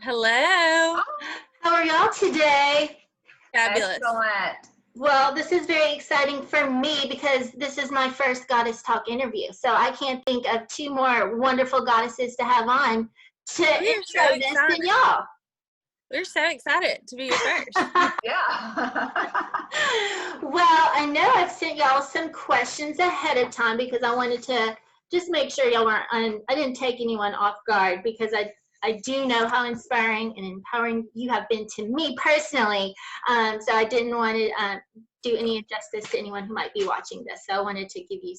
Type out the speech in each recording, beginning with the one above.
Hello. How are y'all today? Fabulous. Excellent. Well, this is very exciting for me because this is my first Goddess Talk interview. So I can't think of two more wonderful goddesses to have on to intro this than y'all. We're so excited to be your first. Yeah. Well, I know I've sent y'all some questions ahead of time because I wanted to just make sure y'all weren't, I didn't take anyone off guard because I do know how inspiring and empowering you have been to me personally. So I didn't want to do any injustice to anyone who might be watching this. So I wanted to give you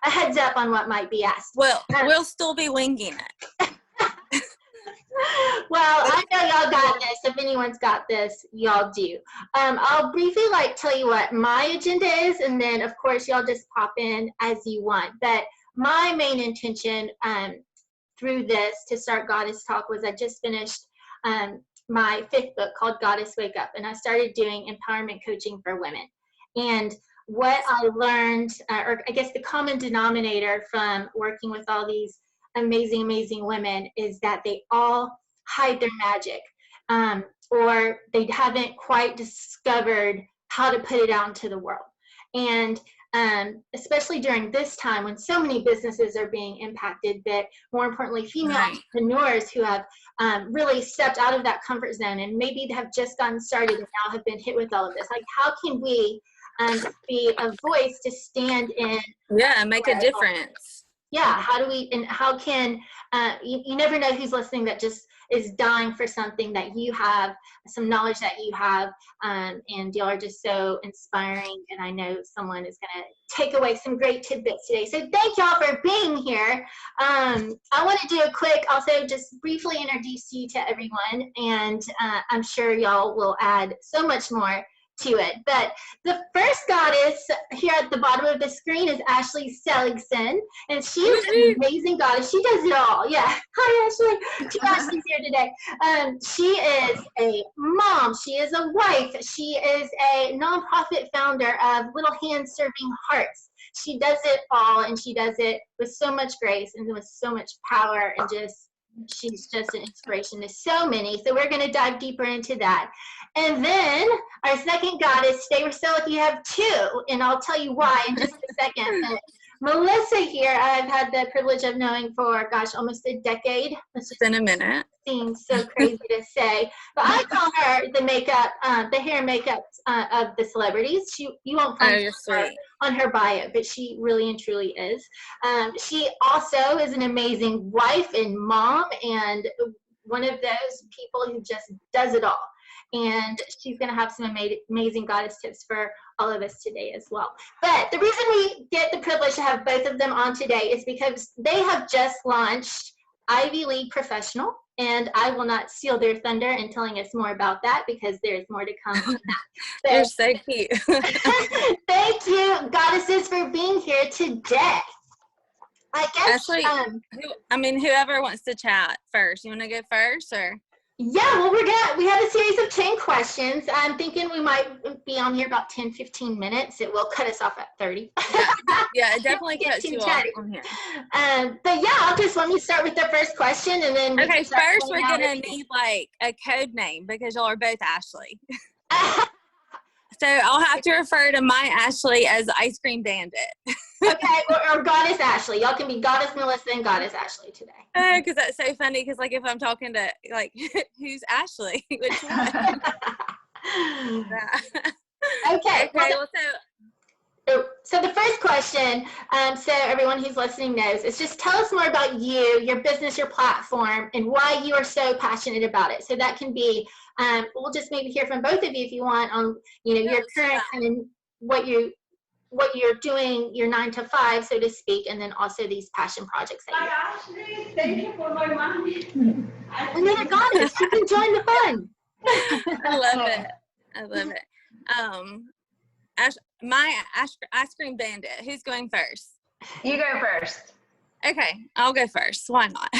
a heads up on what might be asked. Well, we'll still be winging it. Well, I know y'all got this. If anyone's got this, y'all do. I'll briefly tell you what my agenda is, and then of course y'all just pop in as you want. But my main intention through this to start Goddess Talk was I just finished my 5th book called Goddess Wake Up, and I started doing empowerment coaching for women. And what I learned, or I guess the common denominator from working with all these amazing women, is that they all hide their magic, or they haven't quite discovered how to put it out into the world. And especially during this time when so many businesses are being impacted, but more importantly, female entrepreneurs who have really stepped out of that comfort zone and maybe have just gotten started and now have been hit with all of this. Like, how can we be a voice to stand in? Yeah, make a difference. Yeah, how do we, and how can, you never know who's listening that just is dying for something that you have, some knowledge that you have, and y'all are just so inspiring, and I know someone is going to take away some great tidbits today. So thank y'all for being here. I want to do a quick, also just briefly introduce you to everyone, and I'm sure y'all will add so much more to it. But the first goddess here at the bottom of the screen is Ashley Seligson, and she is an amazing goddess. She does it all. Yeah. Hi, Ashley. Ashley's here today. She is a mom. She is a wife. She is a nonprofit founder of Little Hands Serving Hearts. She does it all, and she does it with so much grace and with so much power, and she's just an inspiration to so many. So we're going to dive deeper into that. And then our second goddess, today we're so lucky you have two, and I'll tell you why in just a second. But Melissa here, I've had the privilege of knowing for, gosh, almost a decade. It's been a minute. Seems so crazy to say, but I call her the makeup, the hair and makeup of the celebrities. You won't find her on her bio, but she really and truly is. She also is an amazing wife and mom, and one of those people who just does it all. And she's going to have some amazing goddess tips for all of us today as well. But the reason we get the privilege to have both of them on today is because they have just launched Ivy League Professional, and I will not steal their thunder in telling us more about that because there's more to come on that. They're so cute. Thank you, goddesses, for being here today. I guess, Ashley, whoever wants to chat first. You want to go first, or? Yeah, well, we have a series of 10 questions. I'm thinking we might be on here about 10, 15 minutes. It will cut us off at 30. Yeah, it definitely cuts you off on here. But yeah, let me start with the first question, and then okay, first we're going to need like a code name because y'all are both Ashley. So I'll have to refer to my Ashley as Ice Cream Bandit. Okay, or Goddess Ashley. Y'all can be Goddess Melissa and Goddess Ashley today. Because that's so funny, because like if I'm talking to, like, who's Ashley? Which one? Okay. Well, so the first question, so everyone who's listening knows, is just tell us more about you, your business, your platform, and why you are so passionate about it. So that can be, we'll just maybe hear from both of you if you want on, your current kind of what you're doing, your 9 to 5, so to speak, and then also these passion projects that you have. Ashley, thank you for my money. Another goddess, you can join the fun. I love it. My Ice Cream Bandit. Who's going first? You go first. Okay, I'll go first. Why not?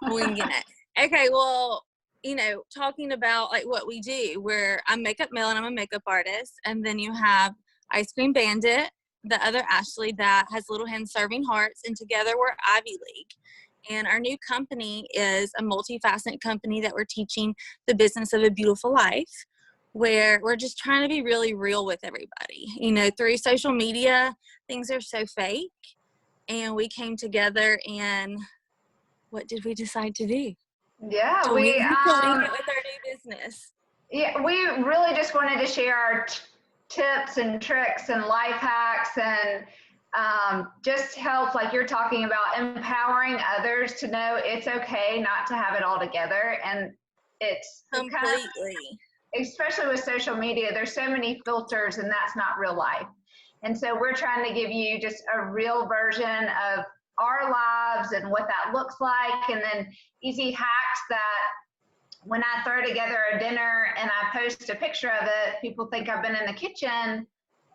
Winging it. Okay, well, talking about like what we do, I'm Makeup Mill and I'm a makeup artist, and then you have Ice Cream Bandit, the other Ashley that has Little Hands Serving Hearts, and together we're Ivy League. And our new company is a multifaceted company that we're teaching the business of a beautiful life, where we're just trying to be really real with everybody. You know, through social media, things are so fake. And we came together, and what did we decide to do? Yeah, To wing it with our new business. Yeah, we really just wanted to share our tips and tricks and life hacks, and just help, like you're talking about, empowering others to know it's okay not to have it all together. And it's Completely. Especially with social media, there's so many filters, and that's not real life. And so we're trying to give you just a real version of our lives and what that looks like, and then easy hacks that when I throw together a dinner and I post a picture of it, people think I've been in the kitchen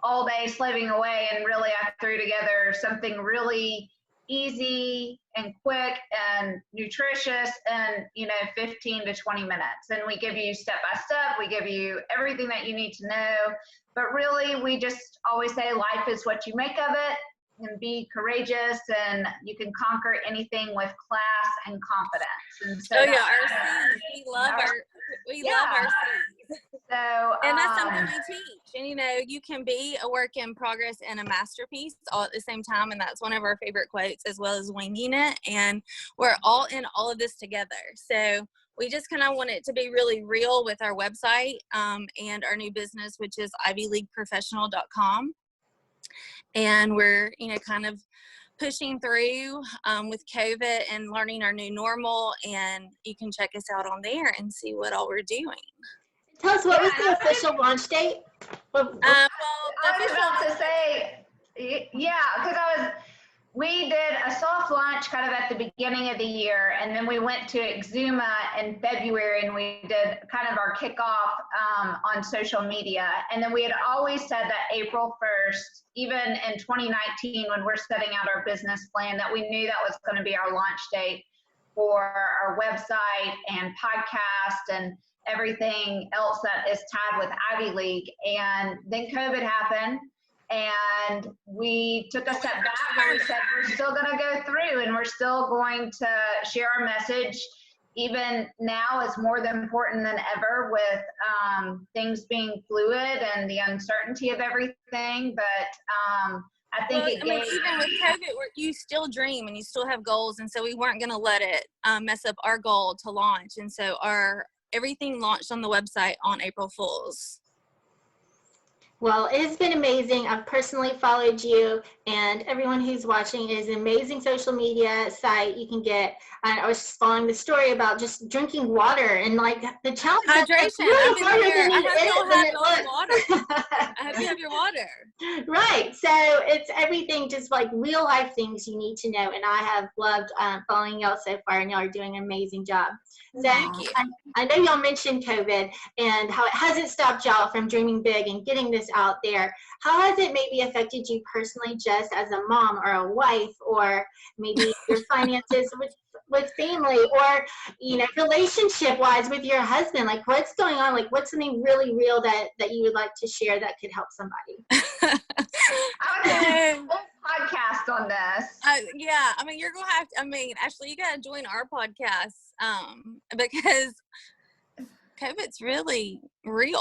all day slaving away, and really I threw together something really easy and quick and nutritious and 15 to 20 minutes. And we give you step by step, we give you everything that you need to know. But really, we just always say life is what you make of it, and be courageous, and you can conquer anything with class and confidence. And so our C's. We love our C's. So, and that's something we teach. And you can be a work in progress and a masterpiece all at the same time. And that's one of our favorite quotes, as well as winging it. And we're all in all of this together. So we just kind of want it to be really real with our website and our new business, which is ivyleagueprofessional.com. And we're, kind of pushing through with COVID and learning our new normal. And you can check us out on there and see what all we're doing. Tell us, what was the official launch date? I was about to say, because we did a soft launch kind of at the beginning of the year, and then we went to Exuma in February, and we did kind of our kickoff on social media. And then we had always said that April 1st, even in 2019, when we're setting out our business plan, that we knew that was going to be our launch date for our website and podcast and everything else that is tied with Ivy League. And then COVID happened, and we took a step back, and we said we're still going to go through, and we're still going to share our message. Even now is more than important than ever, with things being fluid and the uncertainty of everything. But I think even with COVID, you still dream and you still have goals, and so we weren't going to let it mess up our goal to launch. And so everything launched on the website on April Fool's. Well, it has been amazing. I've personally followed you, and everyone who's watching. It is an amazing social media site. You can get, I was just following the story about just drinking water and like the challenge. Hydration. Really I hope you have your water. Right. So it's everything, just like real life things you need to know. And I have loved following y'all so far, and y'all are doing an amazing job. So thank you. I know y'all mentioned COVID and how it hasn't stopped y'all from dreaming big and getting this out there. How has it maybe affected you personally, just as a mom or a wife, or maybe your finances with family, or relationship wise with your husband? Like, what's going on? Like, what's something really real that you would like to share that could help somebody? I would podcast on this. Yeah, you're gonna have to. Ashley, you gotta join our podcast because COVID's really real.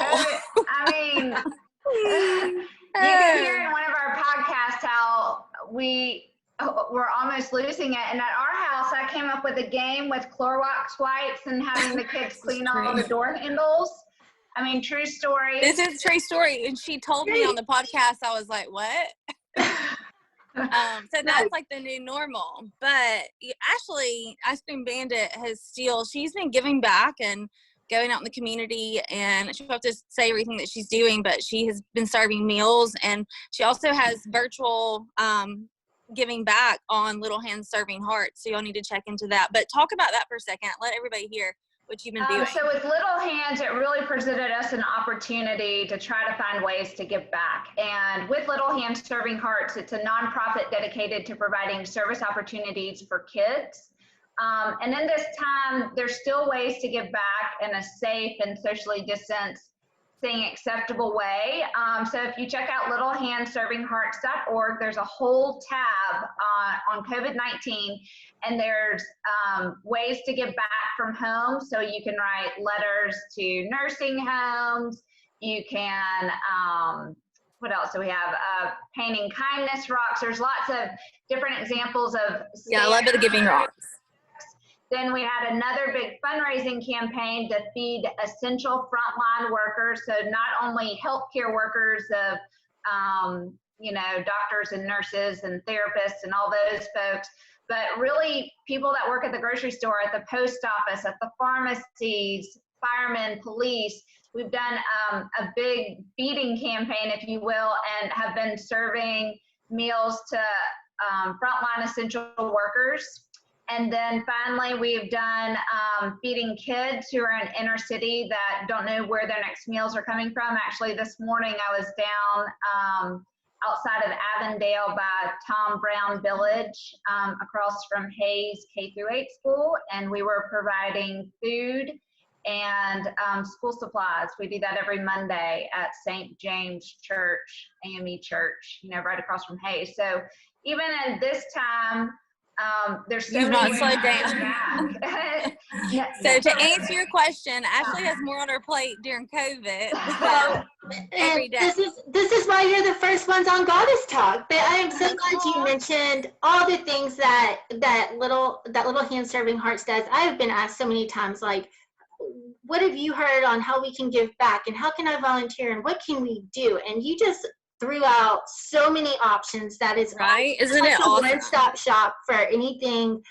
You can hear in one of our podcasts how we're almost losing it. And at our house, I came up with a game with Clorox wipes and having the kids clean all the door handles. True story. This is a true story. And she told me on the podcast, I was like, what? So that's like the new normal. But Ashley, Ice Cream Bandit, she's been giving back and going out in the community, and she'll have to say everything that she's doing, but she has been serving meals, and she also has virtual giving back on Little Hands Serving Hearts. So you'll need to check into that. But talk about that for a second. Let everybody hear what you've been doing. So with Little Hands, it really presented us an opportunity to try to find ways to give back. And with Little Hands Serving Hearts, it's a nonprofit dedicated to providing service opportunities for kids. And in this time, there's still ways to give back in a safe and socially distanced acceptable way. So if you check out littlehandservinghearts.org, there's a whole tab on COVID-19, and there's ways to give back from home. So you can write letters to nursing homes. You can, what else do we have? Painting kindness rocks. There's lots of different examples of. Yeah, I love the giving rocks. Then we had another big fundraising campaign to feed essential frontline workers. So not only healthcare workers of, doctors and nurses and therapists and all those folks, but really people that work at the grocery store, at the post office, at the pharmacies, firemen, police. We've done a big feeding campaign, if you will, and have been serving meals to frontline essential workers. And then finally, we've done feeding kids who are in inner city that don't know where their next meals are coming from. Actually, this morning I was down outside of Avondale by Tom Brown Village, across from Hayes K-8 school, and we were providing food and school supplies. We do that every Monday at St. James Church, AME Church, right across from Hayes. So even at this time, there's so You've not many slowed down. So to answer your question, Ashley has more on her plate during COVID. Well, every day. This is why you're the first ones on Goddess Talk. But I am so glad you mentioned all the things that little hand serving hearts does. I have been asked so many times, like, what have you heard on how we can give back, and how can I volunteer, and what can we do? And you just threw out so many options. That is right. Isn't like it awesome? A one-stop shop for anything,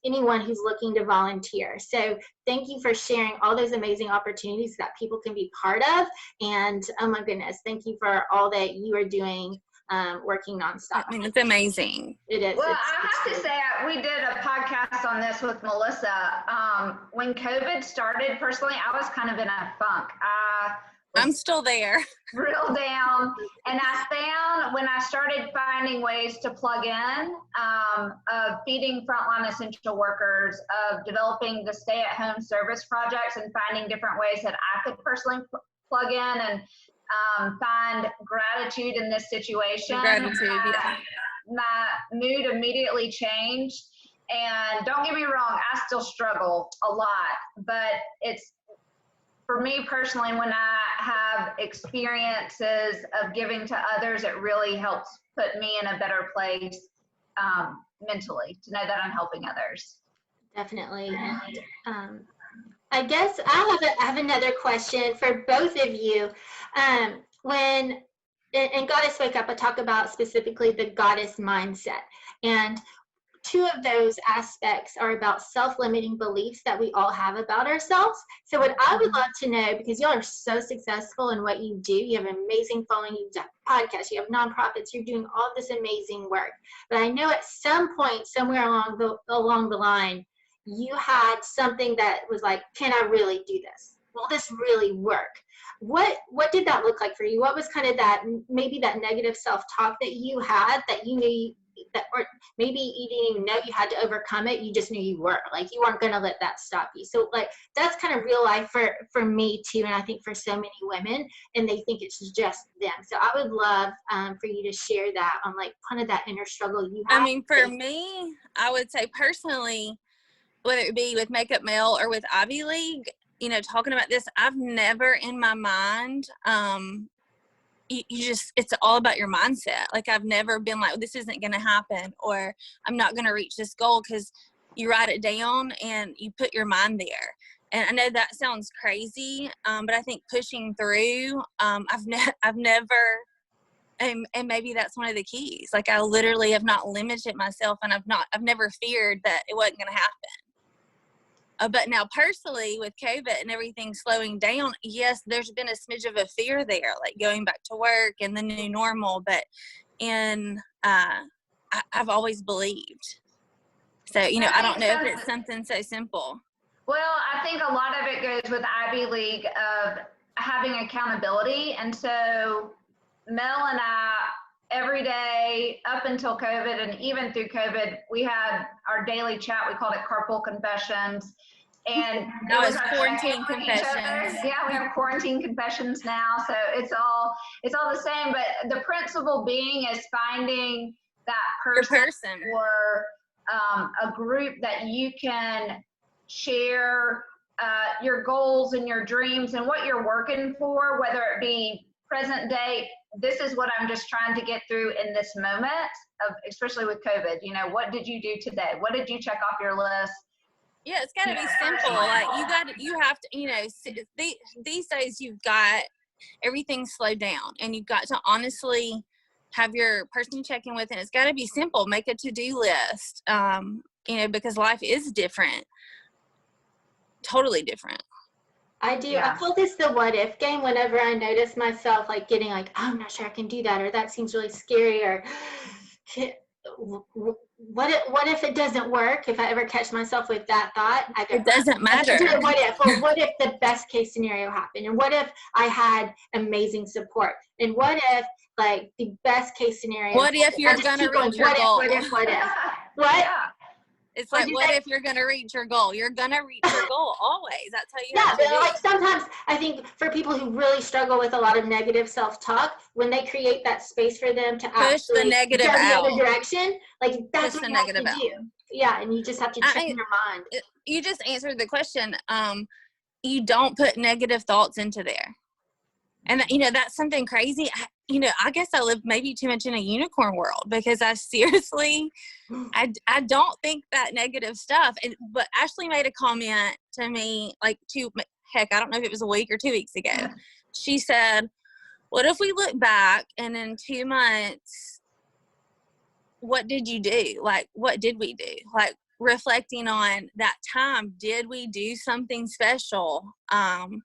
anyone who's looking to volunteer. So thank you for sharing all those amazing opportunities that people can be part of. And oh my goodness, thank you for all that you are doing, working nonstop. I mean, it's amazing. It is. Well, I have to say, we did a podcast on this with Melissa. When COVID started, personally, I was kind of in a funk. I'm still there. Real down. And I found when I started finding ways to plug in, of feeding frontline essential workers, of developing the stay-at-home service projects, and finding different ways that I could personally plug in and find gratitude in this situation. Gratitude, yeah. My mood immediately changed. And don't get me wrong, I still struggle a lot, but it's, for me personally, when I have experiences of giving to others, it really helps put me in a better place mentally, to know that I'm helping others. Definitely. And I guess I have another question for both of you. When in Goddess Wake Up, I talk about specifically the goddess mindset. And two of those aspects are about self-limiting beliefs that we all have about ourselves. So what I would love to know, because y'all are so successful in what you do, you have an amazing following, you have podcasts, you have nonprofits, you're doing all this amazing work. But I know at some point, somewhere along the line, you had something that was like, can I really do this? Will this really work? What did that look like for you? What was kind of that, maybe that negative self-talk that you had that you knew that, or maybe you didn't even know you had to overcome it, you just knew you were, like, you weren't going to let that stop you? So like, that's kind of real life for me too, and I think for so many women, and they think it's just them. So I would love for you to share that on, like, kind of that inner struggle you have. I mean, for me, I would say personally, whether it be with Makeup Mel or with Ivy League, talking about this, I've never in my mind, it's all about your mindset. Like, I've never been like, this isn't going to happen, or I'm not going to reach this goal, because you write it down and you put your mind there. And I know that sounds crazy, but I think pushing through, I've never, and maybe that's one of the keys. Like, I literally have not limited myself, and I've never feared that it wasn't going to happen. But now personally, with COVID and everything slowing down, yes, there's been a smidge of a fear there, like going back to work and the new normal. But I've always believed. So, I don't know if it's something so simple. Well, I think a lot of it goes with Ivy League of having accountability. And so Mel and I, every day up until COVID and even through COVID, we had our daily chat. We called it Carpool Confessions. And Now it was it's our quarantine check-in with each other. confessions. Yeah, we have quarantine confessions now, so it's all the same. But the principle being is finding that Your person person. or a group that you can share your goals and your dreams and what you're working for, whether it be present day. This is what I'm just trying to get through in this moment of, especially with COVID. You know, what did you do today? What did you check off your list? Yeah, it's got to be simple. Like you have to, you know, these days you've got everything slowed down, and you've got to honestly have your person you check in with, and it's got to be simple. Make a to-do list, you know, because life is different, totally different. I do. Yeah. I call this the what if game whenever I notice myself like getting like, oh, I'm not sure I can do that, or that seems really scary, or what if it doesn't work? If I ever catch myself with that thought, I go, It doesn't matter. what if? Well, what if the best case scenario happened? And what if I had amazing support? And what if like the best case scenario? What if you're going to reach your goal? What if? What? Yeah. It's like, what if you're going to reach your goal? You're going to reach your goal always. That's how you have to but do like it. sometimes I think for people who really struggle with a lot of negative self-talk, when they create that space for them to Push the actually negative go the out. other direction, like that's Push what the you have negative to out. do. Yeah, and you just have to check in your mind. You just answered the question. You don't put negative thoughts into there. And, you know, that's something crazy. I guess I live maybe too much in a unicorn world, because I seriously, I don't think that negative stuff. But Ashley made a comment to me like I don't know if it was a week or 2 weeks ago. She said, what if we look back and in 2 months, what did you do? Like, what did we do? Like, reflecting on that time, did we do something special? 2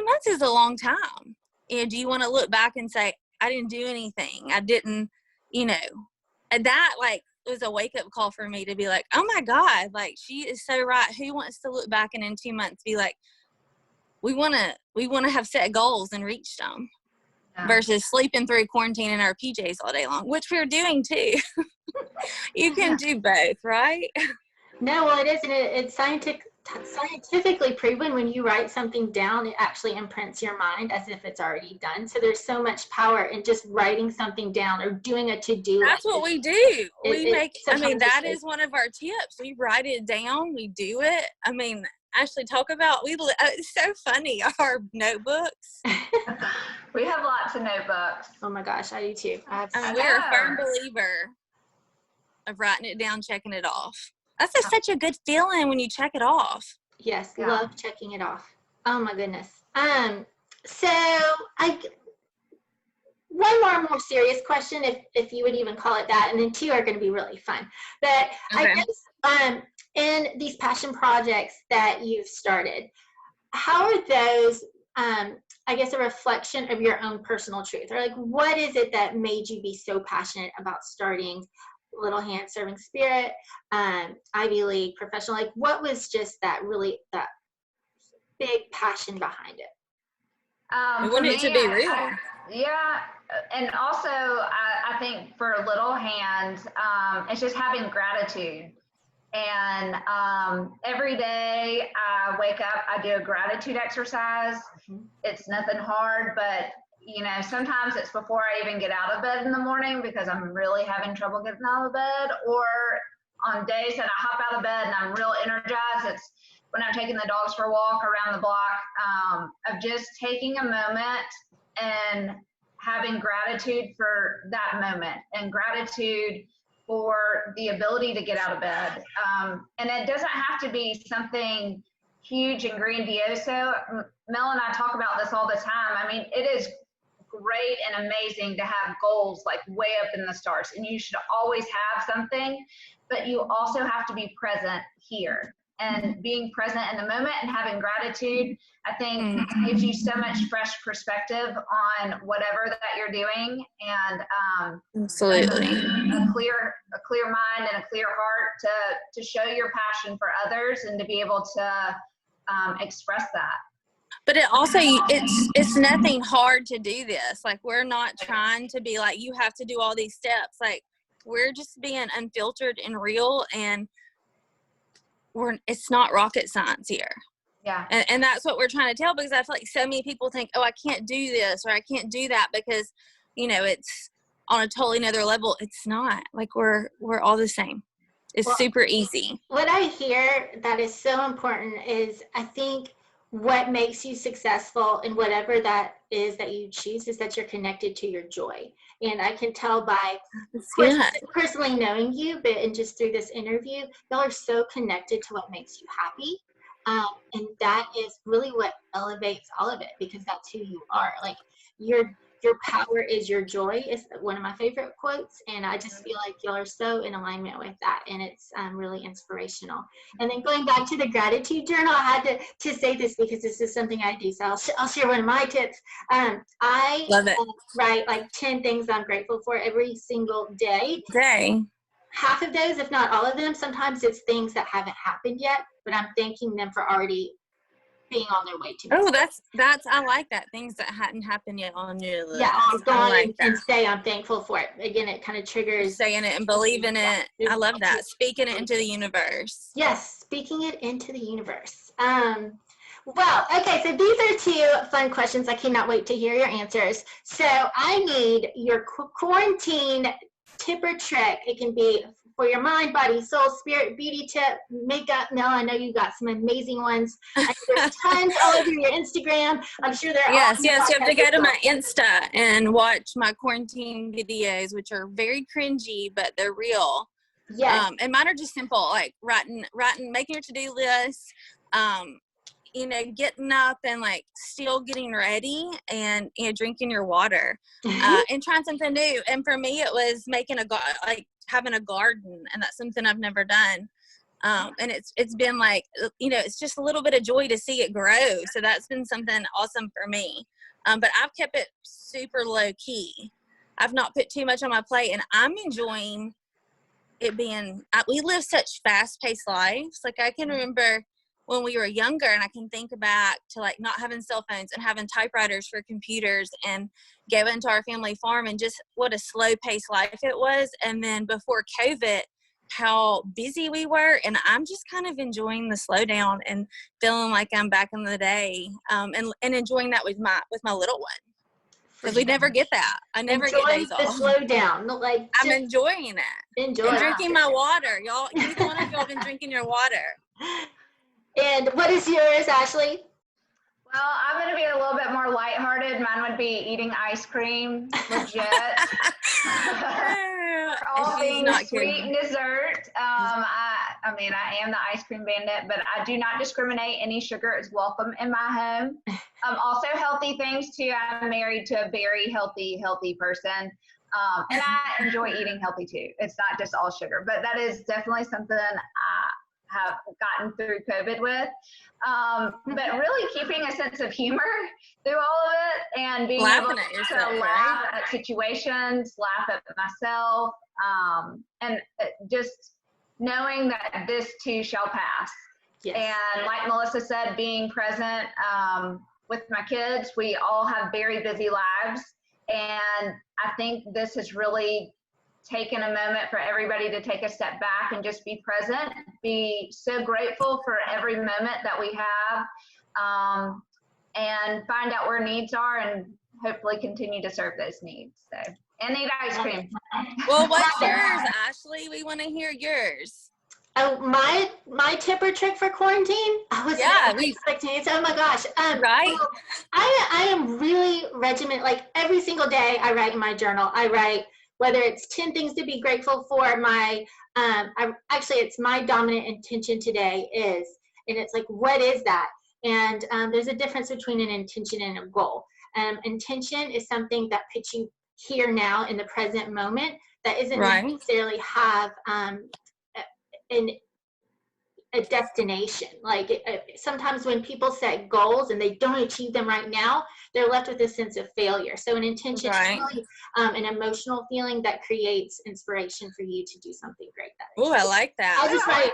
months is a long time. Do you want to look back and say, I didn't do anything? I didn't, and that like was a wake up call for me to be like, oh my God, like she is so right. Who wants to look back and in 2 months be like, we want to have set goals and reached them versus sleeping through quarantine in our PJs all day long, which we're doing too. You can do both, right? No, well, it is, and it's scientifically proven when you write something down, it actually imprints your mind as if it's already done. So there's so much power in just writing something down or doing a to-do. That's what we do. That is one of our tips. We write it down. We do it. Ashley, talk about, it's so funny, our notebooks. We have lots of notebooks. Oh my gosh, I do too. We're a firm believer of writing it down, checking it off. That's such a good feeling when you check it off. Yes, love checking it off. Oh my goodness. So one more serious question, if you would even call it that, and then 2 are going to be really fun. But okay. I guess in these passion projects that you've started, how are those, I guess, a reflection of your own personal truth? Or like, what is it that made you be so passionate about starting Little Hand Serving Spirit, Ivy League, professional? Like, what was just that big passion behind it? We want it to be real. And also I think for Little Hand, it's just having gratitude. And every day I wake up, I do a gratitude exercise. Mm-hmm. It's nothing hard, but sometimes it's before I even get out of bed in the morning because I'm really having trouble getting out of bed, or on days that I hop out of bed and I'm real energized, it's when I'm taking the dogs for a walk around the block, of just taking a moment and having gratitude for that moment and gratitude for the ability to get out of bed. And it doesn't have to be something huge and grandiose. Mel and I talk about this all the time. It is great and amazing to have goals like way up in the stars, and you should always have something, but you also have to be present here. And being present in the moment and having gratitude, I think, gives you so much fresh perspective on whatever that you're doing, and absolutely a clear mind and a clear heart to show your passion for others and to be able to express that. But it also, it's nothing hard to do this. Like, we're not trying to be like, you have to do all these steps. Like, we're just being unfiltered and real, and it's not rocket science here. Yeah. And that's what we're trying to tell, because I feel like so many people think, oh, I can't do this or I can't do that because, it's on a totally another level. It's not. Like, we're all the same. It's super easy. What I hear that is so important is, I think what makes you successful in whatever that is that you choose is that you're connected to your joy. And I can tell by personally knowing you, but and just through this interview, y'all are so connected to what makes you happy. And that is really what elevates all of it, because that's who you are. Like, your power is your joy is one of my favorite quotes. And I just feel like y'all are so in alignment with that. And it's really inspirational. And then going back to the gratitude journal, I had to say this because this is something I do. So I'll share one of my tips. I love it. Write like 10 things I'm grateful for every single day. Half of those, if not all of them, sometimes it's things that haven't happened yet, but I'm thanking them for already being on their way to me. Oh, that's I like that. Things that hadn't happened yet on your list. Yeah, I'll go on and say I'm thankful for it. Again, it kind of triggers saying it and believing it. I love that. Speaking it into the universe. Yes, speaking it into the universe. Well, okay, so these are 2 fun questions. I cannot wait to hear your answers. So I need your quarantine tip or trick. It can be for your mind, body, soul, spirit, beauty tip, makeup. Mel, I know you got some amazing ones. There's tons all over your Instagram. I'm sure they're yes. You have to go to my Insta and watch my quarantine videos, which are very cringy, but they're real. Yes. And mine are just simple, like writing, making your to-do list, getting up and like still getting ready and drinking your water and trying something new. And for me, it was making having a garden, and that's something I've never done. And it's been like, it's just a little bit of joy to see it grow. So that's been something awesome for me. But I've kept it super low key. I've not put too much on my plate, and I'm enjoying it being, we live such fast-paced lives. Like, I can remember when we were younger, and I can think back to like not having cell phones and having typewriters for computers and going to our family farm, and just what a slow-paced life it was. And then before COVID, how busy we were, and I'm just kind of enjoying the slowdown and feeling like I'm back in the day, and enjoying that with my little one. Because we never get that. I never get days off. The slow down. Like, I'm enjoying it. Enjoy. I'm drinking my water. Y'all, either one of y'all been drinking your water. And what is yours, Ashley? Well, I'm going to be a little bit more lighthearted. Mine would be eating ice cream, legit. All things sweet and dessert. I mean, I am the ice cream bandit, but I do not discriminate. Any sugar is welcome in my home. Also healthy things too. I'm married to a very healthy person. And I enjoy eating healthy too. It's not just all sugar, but that is definitely something I have gotten through COVID with. But really keeping a sense of humor through all of it, and being able to laugh at situations, laugh at myself, and just knowing that this too shall pass. Yes. And like Melissa said, being present with my kids. We all have very busy lives, and I think this has really taken a moment for everybody to take a step back and just be present, be so grateful for every moment that we have, and find out where needs are, and hopefully continue to serve those needs. So, and eat ice cream. Well, what's yours, Ashley? We want to hear yours. Oh, my tip or trick for quarantine? I was expecting it. Oh my gosh. Right. Well, I am really regimented. Like, every single day I write in my journal. I write whether it's 10 things to be grateful for. My it's my dominant intention today is, and it's like, what is that? And there's a difference between an intention and a goal. Intention is something that puts you here now in the present moment, that isn't necessarily have a destination. Like, sometimes when people set goals and they don't achieve them right now, they're left with a sense of failure. So an intention is Right. really an emotional feeling that creates inspiration for you to do something great that day. Oh, I like that.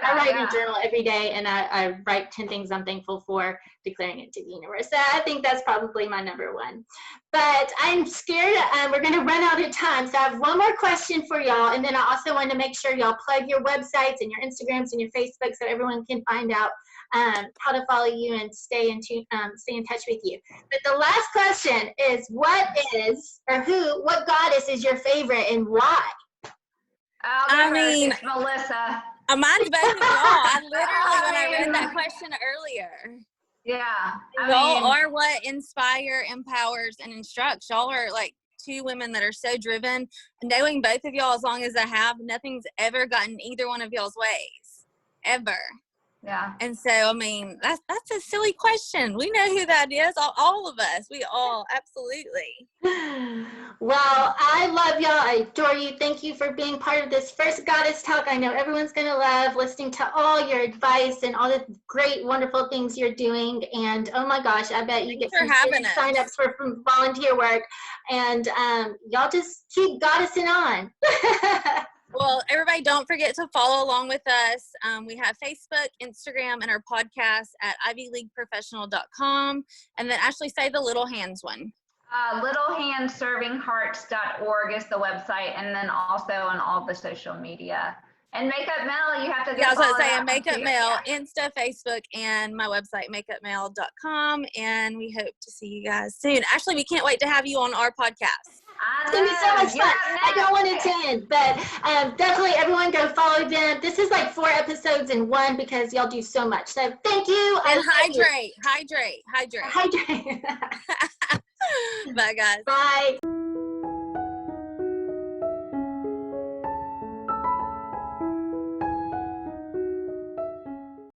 I write in a journal every day, and I write 10 things I'm thankful for, declaring it to the universe. So I think that's probably my number one. But I'm scared we're going to run out of time. So I have one more question for y'all, and then I also want to make sure y'all plug your websites and your Instagrams and your Facebooks so everyone can find out how to follow you and stay in touch with you. But the last question is, what goddess is your favorite and why? I mean, it's Melissa. Mine's both of y'all. I literally, when I read that question earlier. Yeah. Y'all are what inspire, empowers, and instructs. Y'all are like two women that are so driven. Knowing both of y'all as long as I have, nothing's ever gotten either one of y'all's ways. Ever. Yeah. And so, I mean, that's a silly question. We know who that is. All of us. We all, absolutely. Well, I love y'all. I adore you. Thank you for being part of this first Goddess Talk. I know everyone's going to love listening to all your advice and all the great, wonderful things you're doing. And oh my gosh, I bet you get some sign-ups for volunteer work. And y'all just keep goddessing on. Well, everybody, don't forget to follow along with us. We have Facebook, Instagram, and our podcast at ivyleagueprofessional.com. And then Ashley, say the Little Hands one. Littlehandservinghearts.org is the website, and then also on all the social media. And Makeup Mel, you have to go. Yeah, I was going to say, Makeup Mel, Insta, Facebook, and my website, makeupmel.com. And we hope to see you guys soon. Ashley, we can't wait to have you on our podcast. It's going to be so much fun. I don't want it to end, but definitely everyone go follow them. This is like 4 episodes in one because y'all do so much. So thank you. And hydrate. Bye, guys.